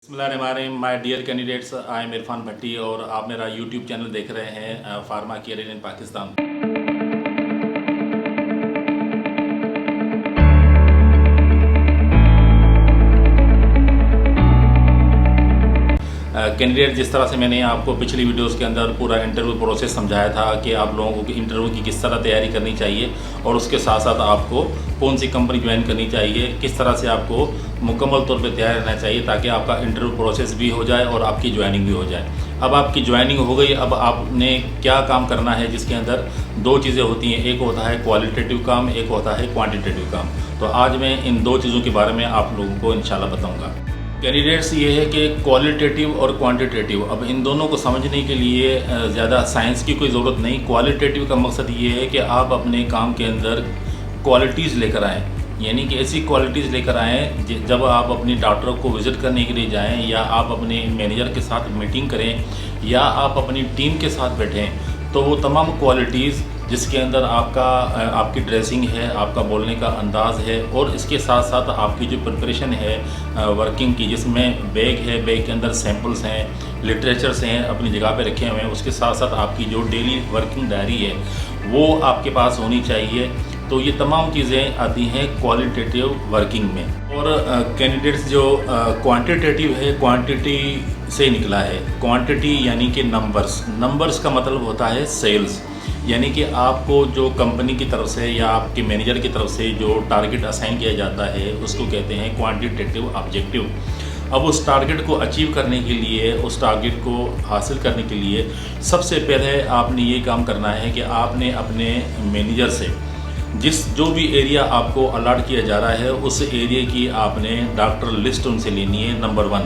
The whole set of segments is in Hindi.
बिस्मिल्लाहिर्रहमानिर्रहीम। My dear candidates, I am Irfan Bhatti और आप मेरा यूट्यूब चैनल देख रहे हैं pharma career in Pakistan. Candidate, जिस तरह से मैंने आपको पिछली वीडियोस के अंदर पूरा इंटरव्यू प्रोसेस समझाया था कि आप लोगों को इंटरव्यू की किस तरह तैयारी करनी चाहिए और उसके साथ साथ आपको कौन सी कंपनी ज्वाइन करनी चाहिए, किस तरह से आपको मुकम्मल तौर पे तैयार रहना चाहिए ताकि आपका इंटरव्यू प्रोसेस भी हो जाए और आपकी ज्वाइनिंग भी हो जाए। अब आपकी ज्वाइनिंग हो गई, अब आपने क्या काम करना है, जिसके अंदर दो चीज़ें होती हैं, एक होता है क्वालिटेटिव काम, एक होता है क्वान्टिटेटिव काम। तो आज मैं इन दो चीज़ों के बारे में आप लोगों को इंशाल्लाह बताऊँगा। कैंडिडेट्स, ये है कि क्वालिटेटिव और क्वांटिटेटिव, अब इन दोनों को समझने के लिए ज़्यादा साइंस की कोई ज़रूरत नहीं। क्वालिटेटिव का मकसद ये है कि आप अपने काम के अंदर क्वालिटीज़ लेकर आएँ, यानी कि ऐसी क्वालिटीज़ लेकर आएँ जब आप अपनी डॉक्टर को विज़िट करने के लिए जाएं या आप अपने मैनेजर के साथ मीटिंग करें या आप अपनी टीम के साथ बैठें, तो वो तमाम क्वालिटीज़ जिसके अंदर आपकी ड्रेसिंग है, आपका बोलने का अंदाज़ है और इसके साथ साथ आपकी जो प्रिपरेशन है वर्किंग की, जिसमें बैग है, बैग के अंदर सैम्पल्स हैं, लिटरेचर्स हैं अपनी जगह पे रखे हुए हैं, उसके साथ साथ आपकी जो डेली वर्किंग डायरी है वो आपके पास होनी चाहिए। तो ये तमाम चीज़ें आती हैं क्वालिटेटिव वर्किंग में। और कैंडिडेट्स, जो क्वांटिटेटिव है क्वांटिटी से निकला है। क्वांटिटी यानी कि नंबर्स का मतलब होता है सेल्स, यानी कि आपको जो कंपनी की तरफ से या आपके मैनेजर की तरफ से जो टारगेट असाइन किया जाता है उसको कहते हैं क्वांटिटेटिव ऑब्जेक्टिव। अब उस टारगेट को अचीव करने के लिए, उस टारगेट को हासिल करने के लिए सबसे पहले आपने ये काम करना है कि आपने अपने मैनेजर से जो भी एरिया आपको अलॉट किया जा रहा है उस एरिया की आपने डॉक्टर लिस्ट उनसे लेनी है, नंबर 1।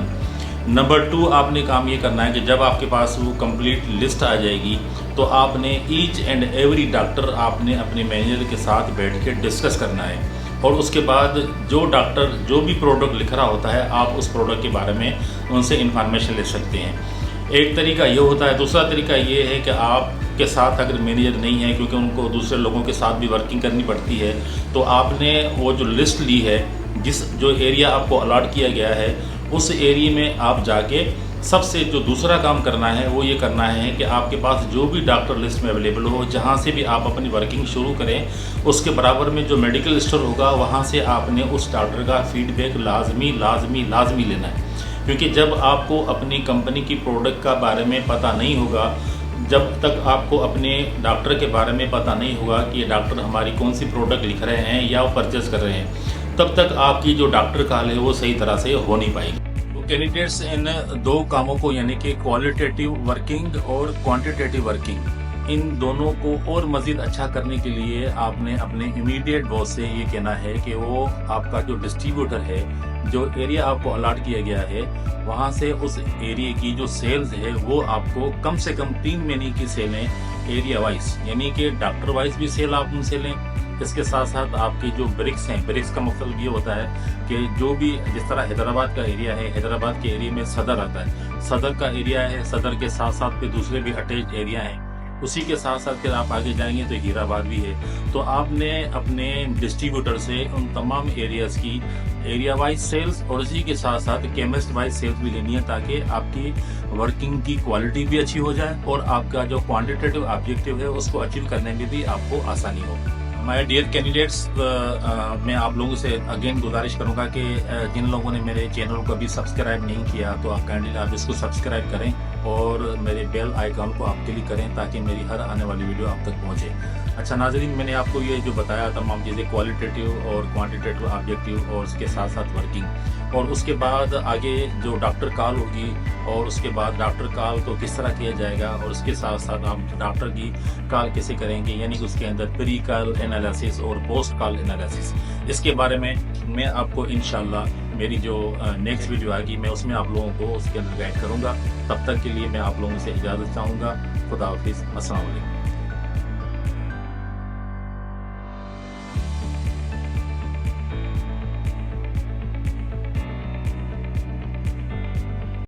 नंबर 2, आपने काम ये करना है कि जब आपके पास वो कंप्लीट लिस्ट आ जाएगी तो आपने ईच एंड एवरी डॉक्टर आपने अपने मैनेजर के साथ बैठ के डिस्कस करना है और उसके बाद जो डॉक्टर जो भी प्रोडक्ट लिख रहा होता है आप उस प्रोडक्ट के बारे में उनसे इंफॉर्मेशन ले सकते हैं। एक तरीका ये होता है। दूसरा तरीका ये है कि आपके साथ अगर मैनेजर नहीं है, क्योंकि उनको दूसरे लोगों के साथ भी वर्किंग करनी पड़ती है, तो आपने वो जो लिस्ट ली है, जो एरिया आपको अलॉट किया गया है उस एरिया में आप जाके सबसे जो दूसरा काम करना है वो ये करना है कि आपके पास जो भी डॉक्टर लिस्ट में अवेलेबल हो, जहाँ से भी आप अपनी वर्किंग शुरू करें, उसके बराबर में जो मेडिकल स्टोर होगा वहाँ से आपने उस डॉक्टर का फीडबैक लाजमी लेना है। क्योंकि जब आपको अपनी कंपनी की प्रोडक्ट का बारे में पता नहीं होगा, जब तक आपको अपने डॉक्टर के बारे में पता नहीं होगा कि ये डॉक्टर हमारी कौन सी प्रोडक्ट लिख रहे हैं या वो परचेज कर रहे हैं, तब तक आपकी जो डॉक्टर कॉल है वो सही तरह से हो नहीं पाएगी। कैंडिडेट्स, इन दो कामों को यानी कि क्वालिटेटिव वर्किंग और क्वांटिटेटिव वर्किंग, इन दोनों को और मज़ीद अच्छा करने के लिए आपने अपने इमीडिएट बॉस से ये कहना है कि वो आपका जो डिस्ट्रीब्यूटर है, जो एरिया आपको अलॉट किया गया है, वहाँ से उस एरिया की जो सेल्स है वो आपको कम से कम 3 महीने की सेलें एरिया वाइज, यानी कि डॉक्टर वाइज भी सेल आप उनसे लें। इसके साथ साथ आपकी जो ब्रिक्स हैं, ब्रिक्स का मतलब ये होता है कि जो भी, जिस तरह हैदराबाद का एरिया है, हैदराबाद के एरिया में सदर आता है, सदर का एरिया है, सदर के साथ साथ पे दूसरे भी अटैच एरिया हैं, उसी के साथ साथ फिर आप आगे जाएंगे तो हीराबाद भी है। तो आपने अपने डिस्ट्रीब्यूटर से उन तमाम एरियाज़ की एरिया वाइज सेल्स और उसी के साथ साथ केमिस्ट वाइज सेल्स भी लेनी है ताकि आपकी वर्किंग की क्वालिटी भी अच्छी हो जाए और आपका जो क्वांटिटेटिव ऑब्जेक्टिव है उसको अचीव करने में भी आपको आसानी हो। माय डियर कैंडिडेट्स, मैं आप लोगों से अगेन गुजारिश करूंगा कि जिन लोगों ने मेरे चैनल को अभी सब्सक्राइब नहीं किया तो आप काइंडली आप इसको सब्सक्राइब करें और मेरे बेल आइकॉन को आप क्लिक करें ताकि मेरी हर आने वाली वीडियो आप तक पहुंचे। अच्छा नाज़रीन, मैंने आपको ये जो बताया तमाम चीज़ें, क्वालिटेटिव और क्वांटिटेटिव ऑब्जेक्टिव और उसके साथ साथ वर्किंग, और उसके बाद आगे जो डॉक्टर कॉल होगी और उसके बाद डॉक्टर कॉल को किस तरह किया जाएगा और उसके साथ साथ आप डॉक्टर की कॉल कैसे करेंगे, यानी कि उसके अंदर प्री कॉल एनालिसिस और पोस्ट कॉल एनालिसिस, इसके बारे में मैं आपको इंशाल्लाह मेरी जो नेक्स्ट वीडियो आएगी मैं उसमें आप लोगों को उसके अंदर गाइड करूँगा। तब तक के लिए मैं आप लोगों से इजाज़त चाहूँगा। खुदा हाफिज़, अस्सलाम वालेकुम।